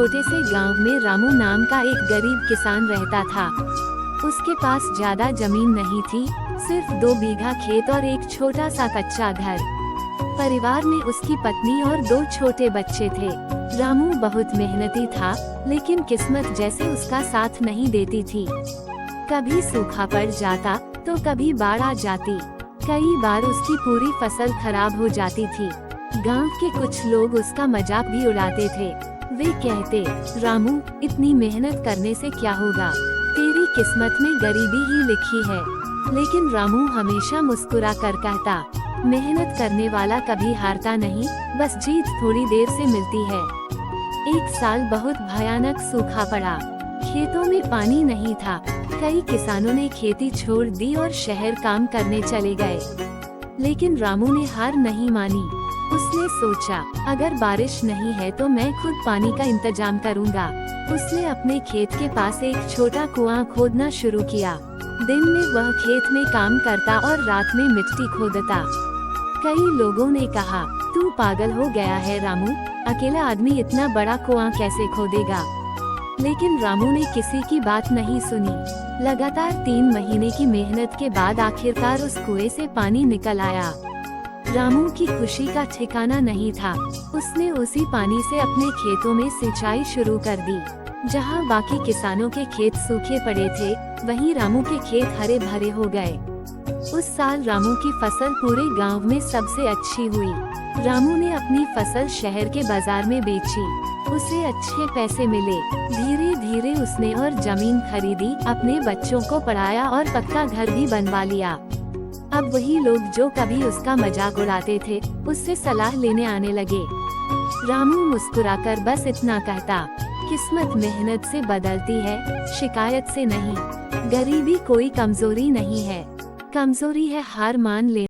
छोटे से गांव में रामू नाम का एक गरीब किसान रहता था। उसके पास ज्यादा जमीन नहीं थी, सिर्फ 2 बीघा खेत और एक छोटा सा कच्चा घर। परिवार में उसकी पत्नी और 2 छोटे बच्चे थे। रामू बहुत मेहनती था, लेकिन किस्मत जैसे उसका साथ नहीं देती थी। कभी सूखा पड़ जाता तो कभी बाढ़ आ जाती। कई बार उसकी पूरी फसल खराब हो जाती थी। गांव के कुछ लोग उसका मजाक भी उड़ाते थे। वे कहते, रामू, इतनी मेहनत करने से क्या होगा, तेरी किस्मत में गरीबी ही लिखी है। लेकिन रामू हमेशा मुस्कुरा कर कहता, मेहनत करने वाला कभी हारता नहीं, बस जीत थोड़ी देर से मिलती है। एक साल बहुत भयानक सूखा पड़ा। खेतों में पानी नहीं था। कई किसानों ने खेती छोड़ दी और शहर काम करने चले गए। लेकिन रामू ने हार नहीं मानी। उसने सोचा, अगर बारिश नहीं है तो मैं खुद पानी का इंतजाम करूंगा। उसने अपने खेत के पास एक छोटा कुआं खोदना शुरू किया। दिन में वह खेत में काम करता और रात में मिट्टी खोदता। कई लोगों ने कहा, तू पागल हो गया है रामू, अकेला आदमी इतना बड़ा कुआं कैसे खोदेगा। लेकिन रामू ने किसी की बात नहीं सुनी। लगातार 3 महीने की मेहनत के बाद आखिरकार उस कुएं से पानी निकल आया। रामू की खुशी का ठिकाना नहीं था। उसने उसी पानी से अपने खेतों में सिंचाई शुरू कर दी। जहां बाकी किसानों के खेत सूखे पड़े थे, वहीं रामू के खेत हरे भरे हो गए। उस साल रामू की फसल पूरे गांव में सबसे अच्छी हुई। रामू ने अपनी फसल शहर के बाजार में बेची। उसे अच्छे पैसे मिले। धीरे धीरे उसने और जमीन खरीदी, अपने बच्चों को पढ़ाया और पक्का घर भी बनवा लिया। अब वही लोग जो कभी उसका मजाक उड़ाते थे, उससे सलाह लेने आने लगे। रामू मुस्कुराकर बस इतना कहता, किस्मत मेहनत से बदलती है, शिकायत से नहीं। गरीबी कोई कमजोरी नहीं है, कमजोरी है हार मान लेना।